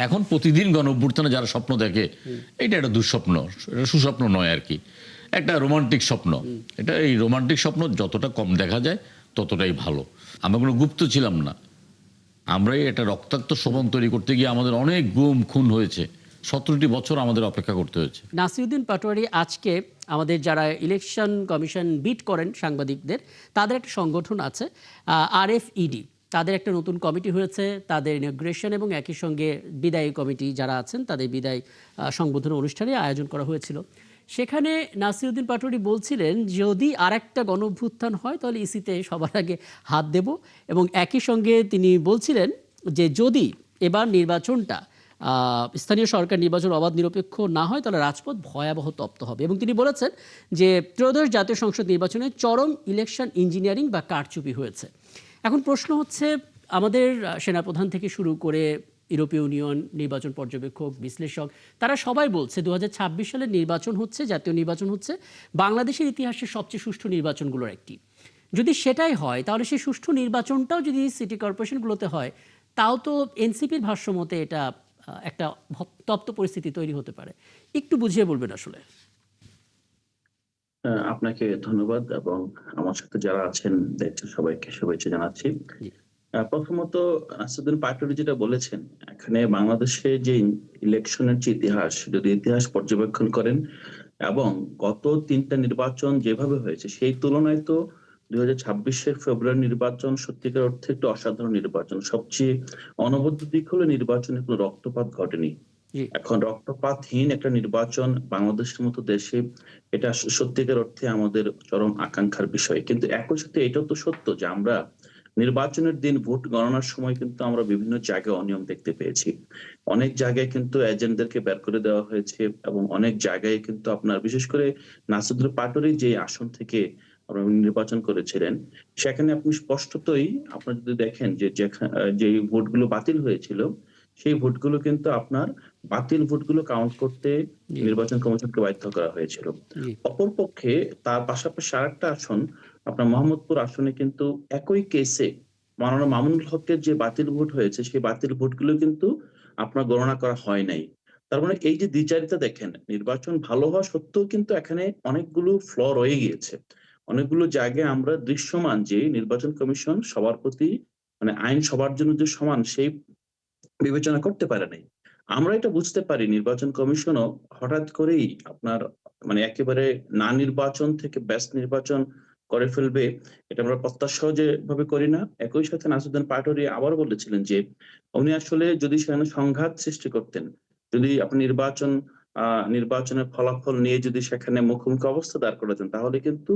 এখন প্রতিদিন গণঅভ্যুত্থানে যারা স্বপ্ন দেখে, এটা একটা দুঃস্বপ্ন, এটা সুস্বপ্ন নয় আর কি, একটা রোমান্টিক স্বপ্ন। এটা এই রোমান্টিক স্বপ্ন যতটা কম দেখা যায় ততটাই ভালো। আমরা কোনো গুপ্ত ছিলাম না, আমরাই একটা রক্তাক্ত সবন তৈরি করতে গিয়ে আমাদের অনেক গুম খুন হয়েছে, 17টি বছর আমাদের অপেক্ষা করতে হয়েছে। নাসিরউদ্দিন পাটোয়ারি আজকে আমাদের যারা ইলেকশন কমিশন বিট করেন সাংবাদিকদের, তাদের একটা সংগঠন আছে RFED, তাদের একটা নতুন কমিটি হয়েছে, তাদের ইনগ্রেশন এবং একই সঙ্গে বিদায়ী কমিটি যারা আছেন তাদের বিদায় সংবোধন অনুষ্ঠানে আয়োজন করা হয়েছিল। সেখানে নাসিরউদ্দিন পাটোয়ারি বলছিলেন যদি আরেকটা গণঅভ্যুত্থান হয় তাহলে ইসিতে সবার আগে হাত দেব, এবং একই সঙ্গে তিনি বলছিলেন যে যদি এবার নির্বাচনটা স্থানীয় সরকার নির্বাচন অবাধ নিরপেক্ষ না হয় তাহলে রাজপথ ভয়াবহ তপ্ত হবে। এবং তিনি বলেছেন যে ত্রয়োদশ জাতীয় সংসদ নির্বাচনে চরম ইলেকশন ইঞ্জিনিয়ারিং বা কারচুপি হয়েছে। এখন প্রশ্ন হচ্ছে, আমাদের সেনাপ্রধান থেকে শুরু করে ইউরোপীয় ইউনিয়ন, নির্বাচন পর্যবেক্ষক, বিশ্লেষক, তারা সবাই বলছে 2026 সালের নির্বাচন হচ্ছে, জাতীয় নির্বাচন হচ্ছে বাংলাদেশের ইতিহাসের সবচেয়ে সুষ্ঠু নির্বাচনগুলোর একটি। যদি সেটাই হয় তাহলে সেই সুষ্ঠু নির্বাচনটাও যদি সিটি কর্পোরেশনগুলোতে হয়, তাও তো এনসিপির ভাষ্য মতে এটা একটা তপ্ত পরিস্থিতি তৈরি হতে পারে। একটু বুঝিয়ে বলবেন আসলে। আপনাকে ধন্যবাদ এবং আমার সাথে যারা আছেন দেখছেন সবাইকে শুভেচ্ছা জানাচ্ছি। জি। প্রথমত নাসিরউদ্দিন পাটোয়ারি যেটা বলেছেন, এখানে বাংলাদেশে যে ইলেকশনের যে ইতিহাস, যদি ইতিহাস পর্যবেক্ষণ করেন এবং গত ৩টা নির্বাচন যেভাবে হয়েছে সেই তুলনায় তো ২০২৬-এর ফেব্রুয়ারি নির্বাচন সত্যিকার অর্থে একটু অসাধারণ নির্বাচন। সবচেয়ে অনবদ্য দিক হলো নির্বাচনে কোনো রক্তপাত ঘটেনি। জি। এখন রক্তপাতহীন একটা নির্বাচন বাংলাদেশের মতো দেশে, এটা সত্যিকার অর্থে আমাদের চরম আকাঙ্ক্ষার বিষয়। কিন্তু একই সাথে এটাও তো সত্য যে আমরা নির্বাচনের দিন ভোট গণনার সময় কিন্তু আমরা বিভিন্ন জায়গায় অনিয়ম দেখতে পেয়েছি। অনেক জায়গায় কিন্তু এজেন্টদেরকে বের করে দেওয়া হয়েছে এবং অনেক জায়গায় কিন্তু আপনার বিশেষ করে নাসিরউদ্দিন পাটোয়ারি যে আসন থেকে আপনারা নির্বাচন করেছিলেন, সেখানে আপনি স্পষ্টতই আপনারা যদি দেখেন যে যেই ভোটগুলো বাতিল হয়েছিল, সেই ভোটগুলো কিন্তু আপনার বাতিল ভোটগুলো কাউন্ট করতে জি। নির্বাচন কমিশনকে বাধ্য করা হয়েছিল। জি। অপরপক্ষে তার পাশাপাশি আরেকটা আসন, আপনার মোহাম্মদপুর আসনে কিন্তু একই কেসে মাওলানা মামুনুল হকের যে বাতিল ভোট হয়েছে, সেই বাতিল ভোটগুলো কিন্তু আপনার গণনা করা হয় নাই। তার মানে এই যে দ্বিচারিতা দেখেন, নির্বাচন ভালো হওয়া সত্ত্বেও কিন্তু এখানে অনেকগুলো রয়ে গিয়েছে। অনেকগুলো জায়গায় আমরা দৃশ্যমান যে নির্বাচন কমিশন সবার প্রতি, মানে আইন সবার জন্য যে সমান সেই বিবেচনা করতে পারে নাই। আমরা এটা বুঝতে পারি নির্বাচন কমিশনও হঠাৎ করেই আপনার, মানে একেবারে না নির্বাচন থেকে বেস্ট নির্বাচন করে ফেলবে, এটা আমরা প্রত্যাশাও যেভাবে করি না। একই সাথে নাসিরউদ্দিন পাটোয়ারি আবারও বলেছিলেন যে উনি আসলে যদি সেখানে সংঘাত সৃষ্টি করতেন, যদি আপনি নির্বাচনের ফলাফল নিয়ে যদি সেখানে মুখোমুখি অবস্থা দাঁড় করাতেন, তাহলে কিন্তু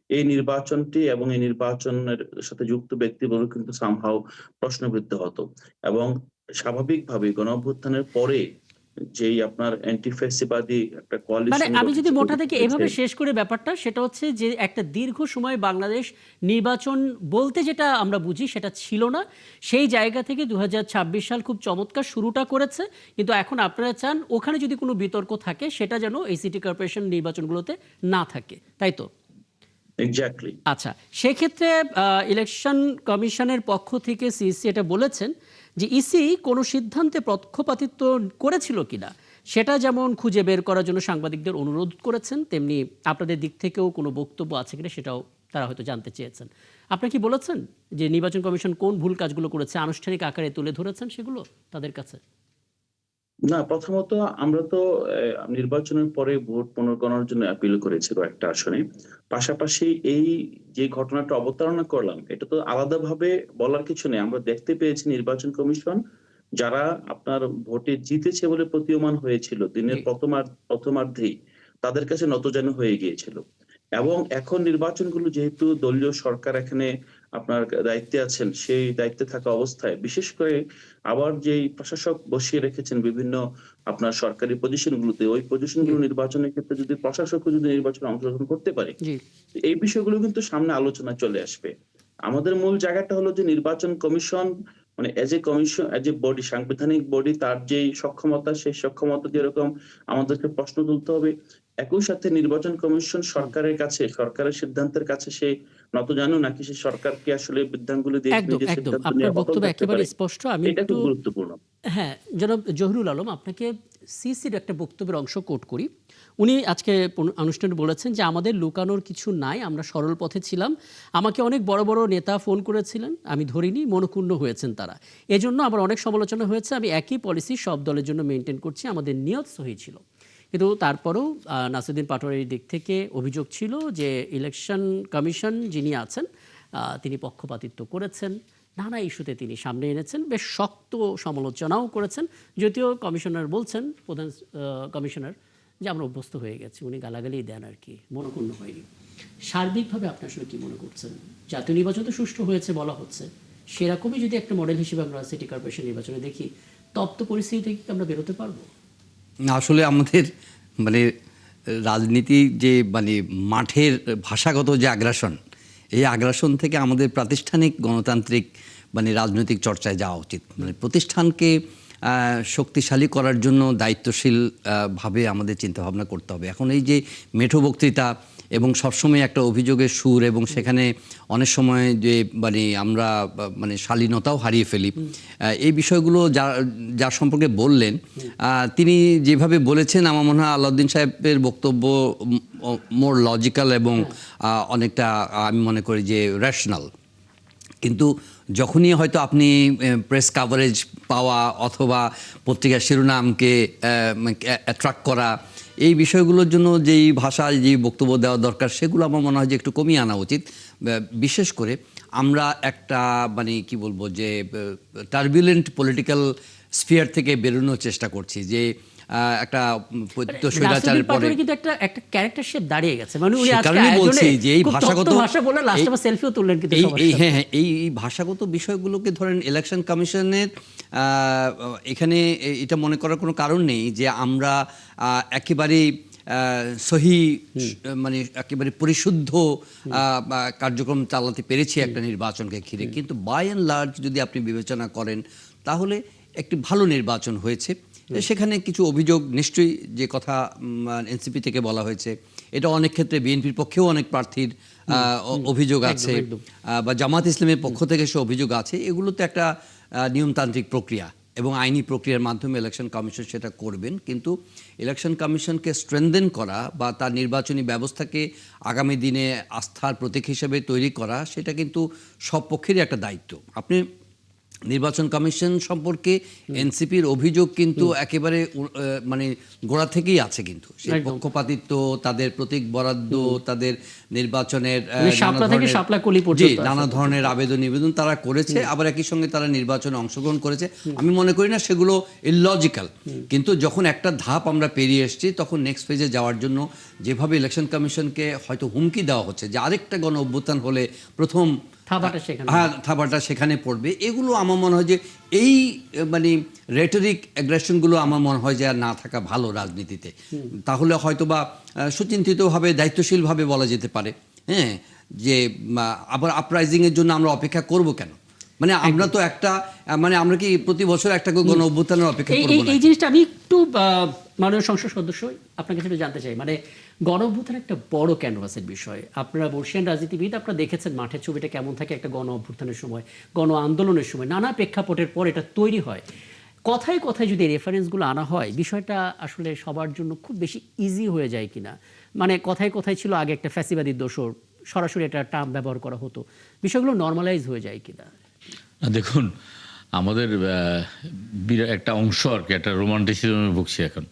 এই নির্বাচনটি এবং এই নির্বাচনের সাথে যুক্ত ব্যক্তিবর্গ কিন্তু সামহাউ প্রশ্নবিদ্ধ হতো। এবং স্বাভাবিকভাবেই গণঅভ্যুত্থানের পরে যেই আপনার অ্যান্টি ফ্যাসিবাদী একটা মানে কোয়ালিশন আমি যদি মোটা গঠিত থেকে হয়েছে। এভাবে শেষ করে ব্যাপারটা, সেটা হচ্ছে যে একটা দীর্ঘ সময় বাংলাদেশ নির্বাচন বলতে যেটা আমরা বুঝি সেটা ছিল না। সেই জায়গা থেকে 2026 সাল খুব চমৎকার শুরুটা করেছে, কিন্তু এখন আপনারা চান ওখানে যদি কোনো বিতর্ক থাকে সেটা যেন এই সিটি কর্পোরেশন নির্বাচনগুলোতে না থাকে, তাই তো? এক্সাক্টলি। আচ্ছা, সেক্ষেত্রে ইলেকশন কমিশনের পক্ষ থেকে সিইসি এটা বলেছেন যে ইসি কোনো সিদ্ধান্তে পক্ষপাতিত্ব করেছিল কিনা সেটা যেমন খুঁজে বের করার জন্য সাংবাদিকদের অনুরোধ করেছেন, তেমনি আপনাদের দিক থেকেও কোনো বক্তব্য আছে কিনা সেটাও তারা হয়তো জানতে চেয়েছেন। আপনি কি বলেছেন যে নির্বাচন কমিশন কোন ভুল কাজগুলো করেছে, আনুষ্ঠানিক আকারে তুলে ধরেছেন সেগুলো তাদের কাছে? না, প্রথমত আমরা তো নির্বাচনের পরে ভোট পুনর্গণনার জন্য আপিল করেছি কয়েকটা আসনে। পাশাপাশি এই যে ঘটনাটা অবতারণা করলাম, এটা তো আলাদাভাবে বলার কিছু নেই। আমরা দেখতে পেয়েছি নির্বাচন কমিশন যারা আপনার ভোটে জিতেছে বলে প্রতীয়মান হয়েছিল, জি। দিনের প্রথমার্ধেই তাদের কাছে নতজানু হয়ে গিয়েছিল। এবং এখন নির্বাচনগুলো যেহেতু দলীয় সরকার এখানে আপনার দায়িত্বে আছেন, সেই দায়িত্বে থাকা অবস্থায় বিশেষ করে আবার যেই প্রশাসক বসিয়ে রেখেছেন বিভিন্ন আপনার সরকারি পজিশন গুলোতে, ওই পজিশন জি। গুলো নির্বাচনের ক্ষেত্রে যদি প্রশাসকও যদি নির্বাচনে অংশগ্রহণ করতে পারে, জি। এই বিষয়গুলো কিন্তু সামনে আলোচনায় চলে আসবে। আমাদের মূল জায়গাটা হলো যে নির্বাচন কমিশন মানে as a commission, as a body, সাংবিধানিক বডি, তার যে সক্ষমতা, সেই সক্ষমতা যেরকম আমাদেরকে প্রশ্ন তুলতে হবে, একই সাথে নির্বাচন কমিশন সরকারের কাছে, সরকারের সিদ্ধান্তের কাছে সে নতজানু, নাকি সে সরকারকে আসলে বিধানগুলো দিয়ে একদম নিজের একদম সিদ্ধান্ত নিয়ে আপনার অটল বক্তব্য থাকতে একেবারে পারে, স্পষ্ট। আমি এটা একটু খুব গুরুত্বপূর্ণ। হ্যাঁ, জনাব জহিরুল আলম, আপনাকে সিসির একটা বক্তব্যের অংশ কোট করি। উনি আজকে অনুষ্ঠানে বলেছেন যে আমাদের লুকানোর কিছু নাই, আমরা সরল পথে ছিলাম। আমাকে অনেক বড় বড় নেতা ফোন করেছিলেন, আমি ধরিনি, মনক্ষুণ্ণ হয়েছেন তারা। এজন্য আমার অনেক সমালোচনা হয়েছে। আমি একই পলিসি সব দলের জন্য মেনটেন করছি, আমাদের নিয়ত সহি ছিল। কিন্তু তারপরেও নাসিরুদ্দিন পাটোয়ারির দিক থেকে অভিযোগ ছিল যে ইলেকশন কমিশন যিনি আছেন তিনি পক্ষপাতিত্ব করেছেন, নানা ইস্যুতে তিনি সামনে এনেছেন, বেশ শক্ত সমালোচনাও করেছেন। যদিও কমিশনার বলছেন, প্রধান কমিশনার, যে আমরা অভ্যস্ত হয়ে গেছি, উনি গালাগালি দেন আর কি, মনোক্ষুণ্ণ হয়নি। সার্বিকভাবে আপনি আসলে কি মনে করছেন? জাতীয় নির্বাচন তো সুষ্ঠু হয়েছে বলা হচ্ছে, সেরকমই যদি একটা মডেল হিসেবে আমরা সিটি কর্পোরেশন নির্বাচনে দেখি, তপ্ত পরিস্থিতি থেকে আমরা বেরোতে পারবো? আসলে আমাদের মানে রাজনীতি যে মানে মাঠের ভাষাগত যে আগ্রাসন, এই আগ্রাসন থেকে আমাদের প্রাতিষ্ঠানিক গণতান্ত্রিক মানে রাজনৈতিক চর্চায় যাওয়া উচিত। মানে প্রতিষ্ঠানকে শক্তিশালী করার জন্য দায়িত্বশীল ভাবে আমাদের চিন্তাভাবনা করতে হবে। এখন এই যে মেঠো বক্তৃতা এবং সবসময় একটা অভিযোগের সুর, এবং সেখানে অনেক সময় যে মানে আমরা মানে শালীনতাও হারিয়ে ফেলি, এই বিষয়গুলো যার সম্পর্কে বললেন, তিনি যেভাবে বলেছেন, আমার মনে হয় আলাউদ্দিন সাহেবের বক্তব্য মোর লজিক্যাল এবং অনেকটা আমি মনে করি যে রেশনাল। কিন্তু যখনই হয়তো আপনি প্রেস কাভারেজ পাওয়া অথবা পত্রিকার শিরোনামকে অ্যাট্রাক্ট করা, এই বিষয়গুলোর জন্য যেই ভাষা, যেই বক্তব্য দেওয়া দরকার, সেগুলো আমার মনে হয় যে একটু কমিয়ে আনা উচিত। বিশেষ করে আমরা একটা মানে কি বলবো যে টার্বুলেন্ট পলিটিক্যাল স্ফিয়ার থেকে বেরোনোর চেষ্টা করছি, যে একটা স্বৈরাচারের পরে কিন্তু একটা ক্যারেক্টার শেপ দাঁড়িয়ে গেছে। মানে উনি আজকে কারণে বলছি যে এই ভাষাগত ভাষা বলে লাস্টে আবার সেলফিও তুললেন কিন্তু সবার সাথে। হ্যাঁ, এই ভাষাগত বিষয়গুলোকে ধরেন ইলেকশন কমিশনের এখানে এটা মনে করার কোনো কারণ নেই যে আমরা একেবারেই সহি মানে একেবারে পরিশুদ্ধ কার্যক্রম চালাতে পেরেছি একটা নির্বাচনকে ঘিরে। কিন্তু বাই অ্যান্ড লার্জ যদি আপনি বিবেচনা করেন, তাহলে একটি ভালো নির্বাচন হয়েছে। সেখানে কিছু অভিযোগ নিশ্চয়ই, যে কথা এনসিপি থেকে বলা হয়েছে, এটা অনেক ক্ষেত্রে বিএনপির পক্ষেও অনেক প্রার্থীর অভিযোগ আছে, বা জামাত ইসলামের পক্ষ থেকে সে অভিযোগ আছে। এগুলো তো একটা নিয়মতান্ত্রিক প্রক্রিয়া এবং আইনি প্রক্রিয়ার মাধ্যমে ইলেকশন কমিশন সেটা করবেন। কিন্তু ইলেকশন কমিশনকে স্ট্রেনথেন করা বা তার নির্বাচনী ব্যবস্থাকে আগামী দিনে আস্থার প্রতীক হিসেবে তৈরি করা, সেটা কিন্তু সব পক্ষেরই একটা দায়িত্ব। আপনি নির্বাচন কমিশন সম্পর্কে এনসিপির অভিযোগ কিন্তু একেবারে মানে গোড়া থেকেই আছে, কিন্তু সেই পক্ষপাতিত্ব, তাদের প্রতীক বরাদ্দ, তাদের নির্বাচনের নানা ধরনের আবেদন নিবেদন তারা করেছে, আবার একই সঙ্গে তারা নির্বাচনে অংশগ্রহণ করেছে। আমি মনে করি না সেগুলো ইললজিক্যাল, কিন্তু যখন একটা ধাপ আমরা পেরিয়ে এসেছি, তখন নেক্সট ফেজে যাওয়ার জন্য যেভাবে ইলেকশন কমিশনকে হয়তো হুমকি দেওয়া হচ্ছে যে আরেকটা গণ অভ্যুত্থান হলে প্রথম থাবাটা সেখানে পড়বে, এগুলো আমার মনে হয় যে এই মানে রেটরিক অ্যাগ্রেশনগুলো আমার মনে হয় যে আর না থাকা ভালো রাজনীতিতে। তাহলে হয়তো বা সুচিন্তিতভাবে, দায়িত্বশীলভাবে বলা যেতে পারে, হ্যাঁ, যে আবার আপরাইজিংয়ের জন্য আমরা অপেক্ষা করব কেন? মানে আমরা তো একটা মানে আমরা কি প্রতি বছর একটা গণ অভ্যুত্থানের অপেক্ষা করব না? এই জিনিসটা আমি একটু মাননীয় সংসদ সদস্য আপনার কাছে একটু জানতে চাই। মানে গণ অভ্যুত্থান একটা বড় ক্যানভাসের বিষয়। আপনারা বর্ষিয়ান রাজনীতিবিদ, আপনারা দেখেছেন মাঠের ছবিটা কেমন থাকে একটা গণ অভ্যুত্থানের সময়, গণ আন্দোলনের সময়, নানা প্রেক্ষাপটের পর এটা তৈরি হয়। কথায় কথায় যদি রেফারেন্সগুলো আনা হয়, বিষয়টা আসলে সবার জন্য খুব বেশি ইজি হয়ে যায় কিনা। মানে কথায় কথায় ছিল আগে একটা ফ্যাসিবাদী দোসর, সরাসরি একটা টার্ম ব্যবহার করা হতো, বিষয়গুলো নর্মালাইজ হয়ে যায় কিনা? দেখুন, আমাদের একটা অংশ আর কি একটা রোমান্টিসিজমে ভুগছি এখন।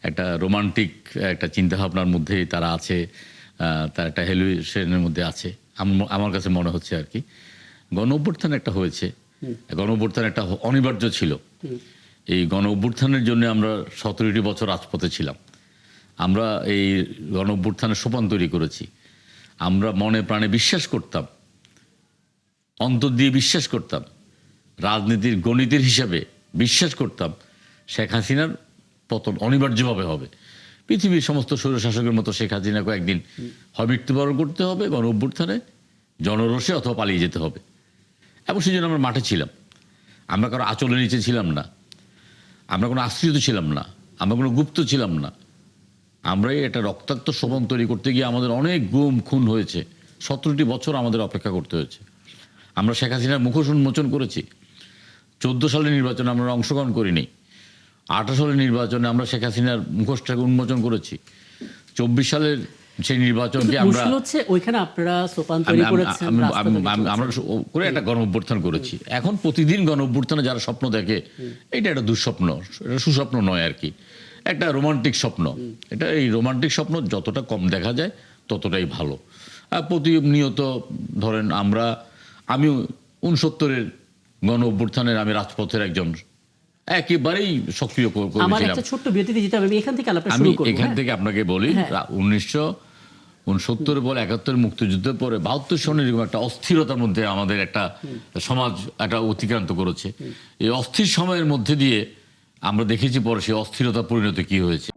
একটা রোমান্টিক একটা চিন্তাভাবনার মধ্যেই তারা আছে, তার একটা হেলুয়েশনের মধ্যে আছে আমার কাছে মনে হচ্ছে আর কি। গণ অভ্যুত্থান একটা হয়েছে, গণ অভ্যুত্থান একটা অনিবার্য ছিল। এই গণ অভ্যুত্থানের জন্য আমরা 17টি বছর রাজপথে ছিলাম। আমরা এই গণ অভ্যুত্থানের সোপান তৈরি করেছি। আমরা মনে প্রাণে বিশ্বাস করতাম, অন্তর দিয়ে বিশ্বাস করতাম, রাজনীতির গণিতের হিসাবে বিশ্বাস করতাম শেখ হাসিনার পতন অনিবার্যভাবে হবে। পৃথিবীর সমস্ত স্বৈরশাসকের মতো শেখ হাসিনাকে একদিন হয় মৃত্যুবরণ করতে হবে গণ অভ্যুত্থানে, জনরোষে, অথবা পালিয়ে যেতে হবে। এবং সেই জন্য আমরা মাঠে ছিলাম। আমরা কারো আঁচলের নিচে ছিলাম না, আমরা কোনো আশ্রিত ছিলাম না, আমরা কোনো গুপ্ত ছিলাম না। আমরাই একটা রক্তাক্ত শোভন তৈরি করতে গিয়ে আমাদের অনেক গুম খুন হয়েছে। 17টি বছর আমাদের অপেক্ষা করতে হয়েছে। আমরা শেখ হাসিনার মুখোশ উন্মোচন করেছি। 14 সালের নির্বাচনে আমরা অংশগ্রহণ করিনি। 18 সালের নির্বাচনে আমরা শেখ হাসিনার মুখোশটাকে উন্মোচন করেছি। 24 সালের সেই নির্বাচনকে আমরা মুশকিল হচ্ছে ওইখানে আপনারা সোপান তৈরি করেছেন, রাস্তা তৈরি করেছেন। আমরা করে একটা গণ অভ্যুত্থান করেছি। এখন প্রতিদিন গণ অভ্যুত্থানে যারা স্বপ্ন দেখে, এটা একটা দুঃস্বপ্ন, এটা সুস্বপ্ন নয় আর কি, একটা রোমান্টিক স্বপ্ন। এটা এই রোমান্টিক স্বপ্ন যতটা কম দেখা যায় ততটাই ভালো। প্রতিনিয়ত ধরেন আমি 69-এর গণ অভ্যুত্থানের আমি রাজপথের একজন একেবারেই সক্রিয় আমার করেছিলাম। একটা ছোট্ট বিরতিতে যেতে হবে, আমি এখান থেকে আলাপটা আমি শুরু করব। এখান থেকে আপনাকে বলি, হ্যাঁ। 1969 পর 71 মুক্তিযুদ্ধের পরে 72 সনের এরকম একটা অস্থিরতার মধ্যে আমাদের একটা সমাজ একটা অতিক্রান্ত করেছে। এই অস্থির সময়ের মধ্যে দিয়ে আমরা দেখেছি পরে সেই অস্থিরতা পরিণত কি হয়েছে।